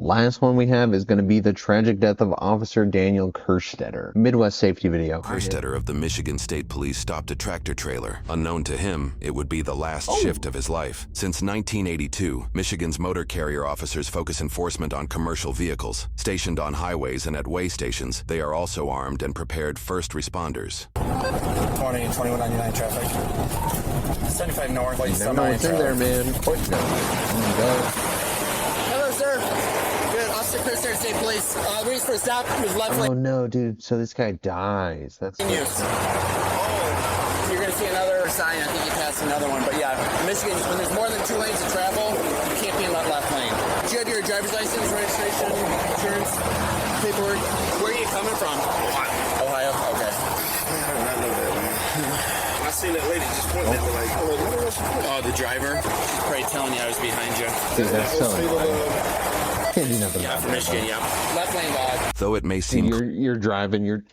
last one we have is going to be the tragic death of Officer Daniel Kerstetter. Midwest safety video. Kerstetter of the Michigan State Police stopped a tractor trailer. Unknown to him, it would be the last shift of his life. Since 1982, Michigan's motor carrier officers focus enforcement on commercial vehicles. Stationed on highways and at way stations, they are also armed and prepared first responders. 20 and 2199 traffic. 75 north. You never know what's in there, man. Hello, sir. Good. Officer Kerstetter, State Police. Reason for stop was left lane. Oh no, dude. So this guy dies. That's In use. You're going to see another sign. I think you passed another one. But yeah, Michigan, when there's more than 2 lanes of travel, you can't be in that left lane. Do you have your driver's license, registration, insurance, paperwork? Where are you coming from? Ohio. Okay. I seen that lady just pointing at me like, Oh, the driver? She's probably telling you I was behind you. Dude, that's so annoying. Can't do nothing Yeah, about from Michigan, yeah. Left lane log. Though it may seem you're driving, you're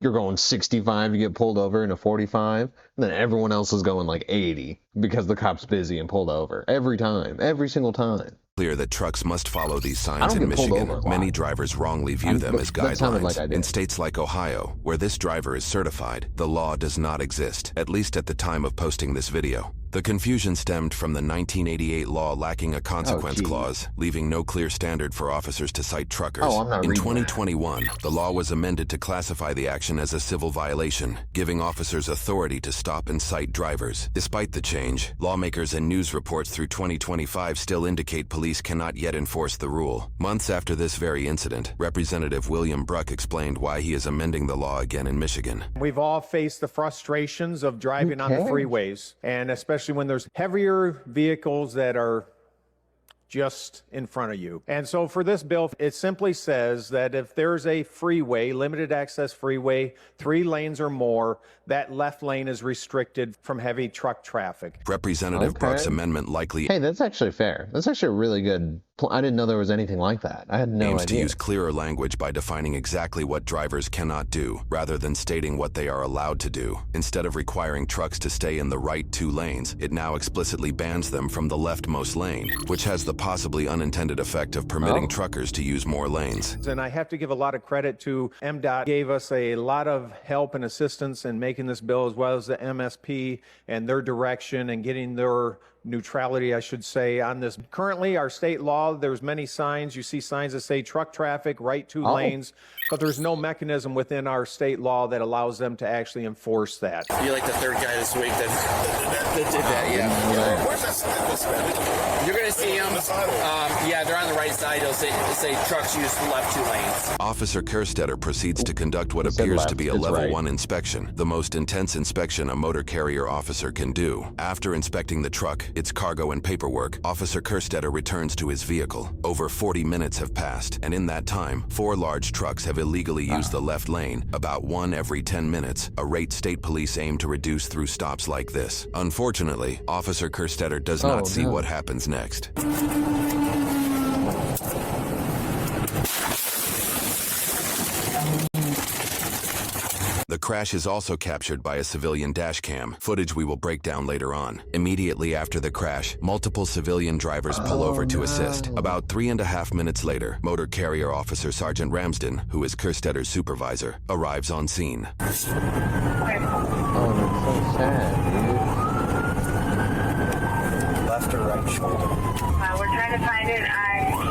going 65, you get pulled over in a 45, and then everyone else is going like 80 because the cop's busy and pulled over. Every time, every single time. clear that trucks must follow these signs in Michigan, many drivers wrongly view them as guidelines. In states like Ohio, where this driver is certified, the law does not exist, at least at the time of posting this video. The confusion stemmed from the 1988 law lacking a consequence clause, leaving no clear standard for officers to cite truckers. In 2021, the law was amended to classify the action as a civil violation, giving officers authority to stop and cite drivers. Despite the change, lawmakers and news reports through 2025 still indicate police cannot yet enforce the rule. Months after this very incident, Representative William Bruck explained why he is amending the law again in Michigan. We've all faced the frustrations of driving on the freeways, and especially when there's heavier vehicles that are just in front of you. And so for this bill, it simply says that if there's a freeway, limited access freeway, 3 lanes or more, that left lane is restricted from heavy truck traffic. Representative Bruck's amendment likely that's actually fair. That's actually a really good. I didn't know there was anything like that. I had no idea. Aims to use clearer language by defining exactly what drivers cannot do, rather than stating what they are allowed to do. Instead of requiring trucks to stay in the right 2 lanes, it now explicitly bans them from the leftmost lane, which has the possibly unintended effect of permitting truckers to use more lanes. And I have to give a lot of credit to MDOT. Gave us a lot of help and assistance in making this bill, as well as the MSP and their direction and getting their neutrality, I should say, on this. Currently, our state law, there's many signs. You see signs that say truck traffic, right 2 lanes, but there's no mechanism within our state law that allows them to actually enforce that. You're like the 3rd guy this week that did that, yeah. where's that? You're going to see them. Yeah, they're on the right side. It'll say trucks use left 2 lanes. Officer Kerstetter proceeds to conduct what appears to be a level 1 inspection, the most intense inspection a motor carrier officer can do. After inspecting the truck, its cargo and paperwork, Officer Kerstetter returns to his vehicle. Over 40 minutes have passed, and in that time, 4 large trucks have illegally used the left lane, about 1 every 10 minutes, a rate state police aim to reduce through stops like this. Unfortunately, Officer Kerstetter does not see what happens next. The crash is also captured by a civilian dashcam, footage we will break down later on. Immediately after the crash, multiple civilian drivers pull over to assist. About 3.5 minutes later, Motor Carrier Officer Sergeant Ramsden, who is Kerstetter's supervisor, arrives on scene. Oh, that's so sad, dude. Left or right shoulder? We're trying to find it on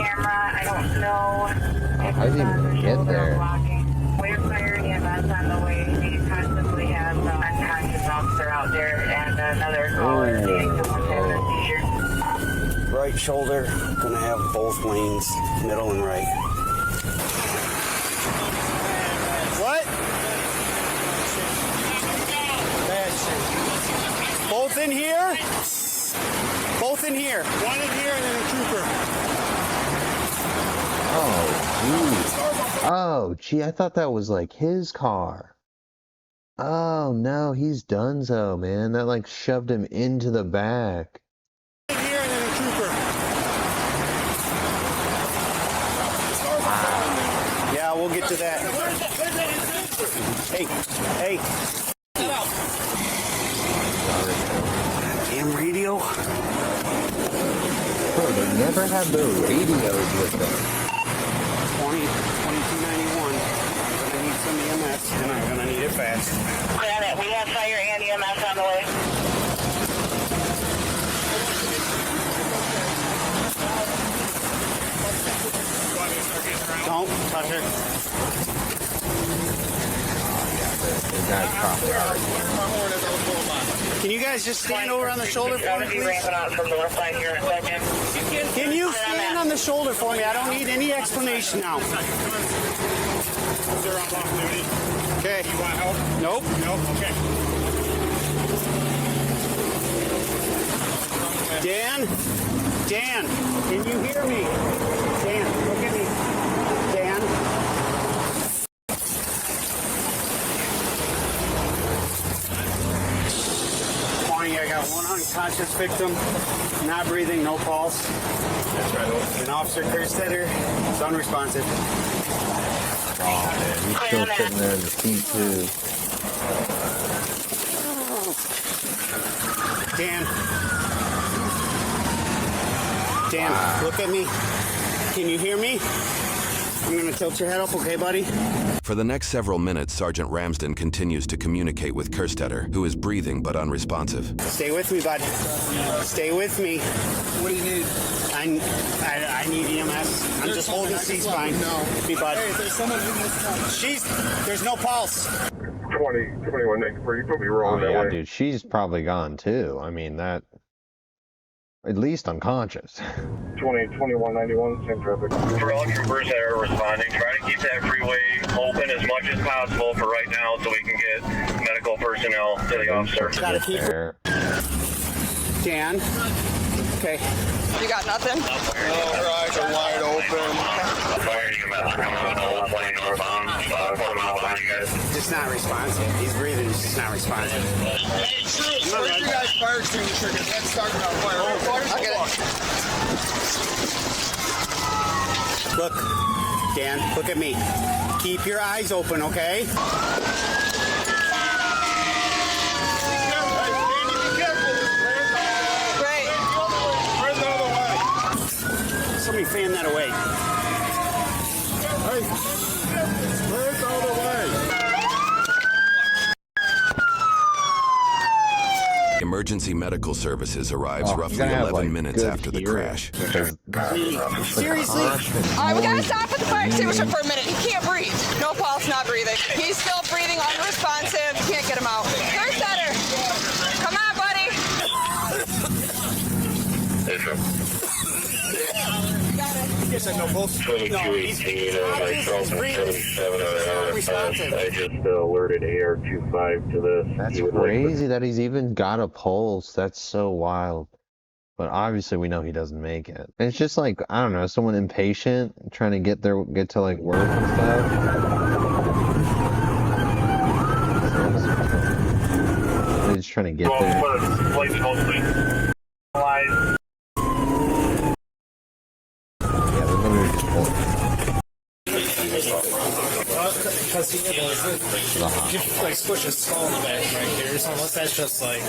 camera. I don't know if I didn't it's even get there. We're firing EMS on the way. We constantly have an unconscious officer out there and another caller saying someone's having a seizure. Right shoulder, gonna have both lanes, middle and right. What? Bad shape. Both in here? Both in here. 1 in here and then a trooper. Oh, gee, I thought that was like his car. Oh, no, he's donezo, man. That like shoved him into the back. Here and then a trooper. Yeah, we'll get to that. Hey. Damn radio. Bro, they never have their radios with them. Don't touch her. Can you guys just stand over on the shoulder for me, please? Can you stand on the shoulder for me? I don't need any explanation now. Okay. You want help? Nope. Nope. Okay. Dan? Dan, can you hear me? Dan, look at me. Dan? Morning, I got one unconscious victim, not breathing, no pulse. That's right. An officer, Kerstetter, is unresponsive. Oh, man, he's still sitting there in the seat, too. Dan. Dan, look at me. Can you hear me? I'm going to tilt your head up, okay, buddy? For the next several minutes, Sergeant Ramsden continues to communicate with Kerstetter, who is breathing but unresponsive. Stay with me, bud. Stay with me. What do you need? I need EMS. I'm just holding C-spine. No. Me, bud. Hey, there's someone in this town. There's no pulse. 21, you put me wrong that yeah, way. dude, she's probably gone, too. I mean, that... At least unconscious. 2191, same traffic. For all troopers that are responding, try to keep that freeway open as much as possible for right now so we can get medical personnel to the officer. Gotta keep her. Dan. Okay. You got nothing? No, her eyes are wide open. Fire EMS coming on the whole plane northbound, 4 miles behind you guys. Just not responsive. He's breathing, he's just not responsive. Hey, troops, where's your guys' fire extinguisher? Because that's starting on fire. I'll get it. Look, Dan, look at me. Keep your eyes open, okay? Somebody fan that away. Hey, where's all the way? Emergency medical services arrives roughly 11 minutes after the crash. Seriously? All right, we gotta stop at the fire extinguisher for a minute. He can't breathe. No pulse, not breathing. He's still breathing, unresponsive. Can't get him out. Kerstetter, come on, buddy. You said no pulse? 2218, myself and 77 I just alerted AR-25 to this. That's crazy that he's even got a pulse. That's so wild. But obviously we know he doesn't make it. And it's just like, I don't know, someone impatient trying to get to like work and stuff. They're just trying to get there. Because he like squish his skull in the back right here, so unless that's just like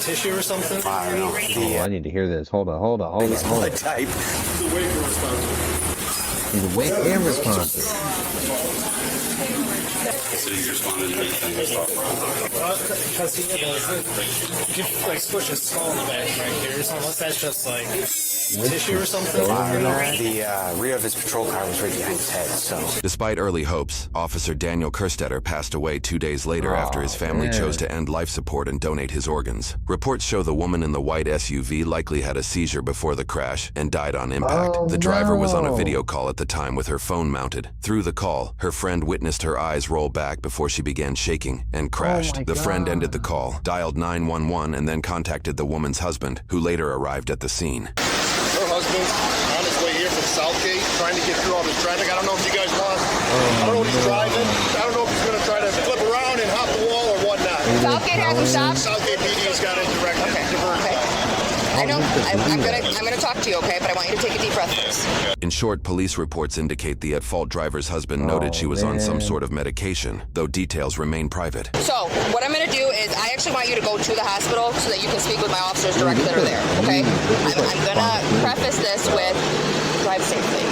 tissue or something. I don't know. Oh, I need to hear this. Hold on. He's blood type. He's awake and responsive. Because he like squish his skull in the back right here, so unless that's just like tissue or something. The rear of his patrol car was right behind his head, so. Despite early hopes, Officer Daniel Kerstetter passed away 2 days later after his family chose to end life support and donate his organs. Reports show the woman in the white SUV likely had a seizure before the crash and died on impact. The driver was on a video call at the time with her phone mounted. Through the call, her friend witnessed her eyes roll back before she began shaking and crashed. The friend ended the call, dialed 911, and then contacted the woman's husband, who later arrived at the scene. Her husband's on his way here from Southgate, trying to get through all this traffic. I don't know if you guys want. I don't know what he's driving. I don't know if he's going to try to flip around and hop the wall or whatnot. Southgate has him stopped? Southgate PD's got it directed. Okay. I know. I'm gonna talk to you, okay? But I want you to take a deep breath first. In short, police reports indicate the at-fault driver's husband noted she was on some sort of medication, though details remain private. So, what I'm gonna do is I actually want you to go to the hospital so that you can speak with my officers directly that are there, okay? I'm gonna preface this with drive safely.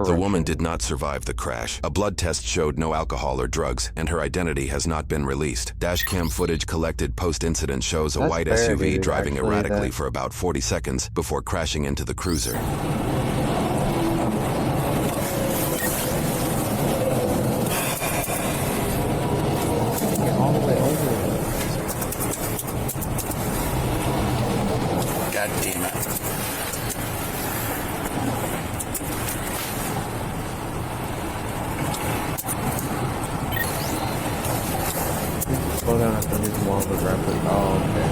The woman did not survive the crash. A blood test showed no alcohol or drugs, and her identity has not been released. Dashcam footage collected post-incident shows a white SUV driving erratically for about 40 seconds before crashing into the cruiser. the replica. Oh, okay.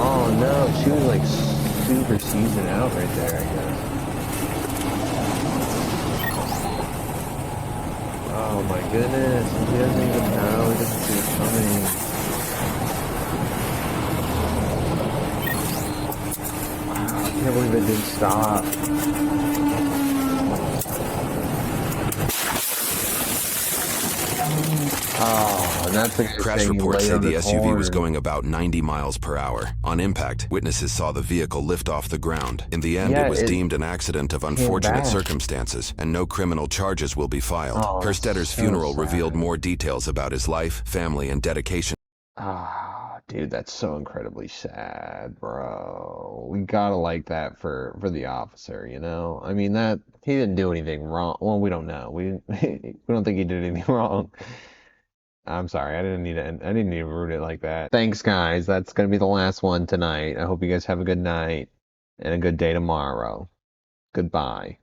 Oh no, she was like super seasoned out right there, I guess. Oh my goodness, he doesn't even know, he doesn't see it coming. Wow, I can't believe it didn't stop. Oh, and that's the Crash reports say the SUV was going about 90 miles per hour. On impact, witnesses saw the vehicle lift off the ground. In the end, it was deemed an accident of unfortunate circumstances, and no criminal charges will be filed. Herstetter's funeral revealed more details about his life, family, and dedication. Ah, dude, that's so incredibly sad, bro. We gotta like that for the officer, you know? I mean, that he didn't do anything wrong. Well, we don't know. We don't think he did anything wrong. I'm sorry, I didn't need to root it like that. Thanks, guys. That's gonna be the last one tonight. I hope you guys have a good night and a good day tomorrow. Goodbye.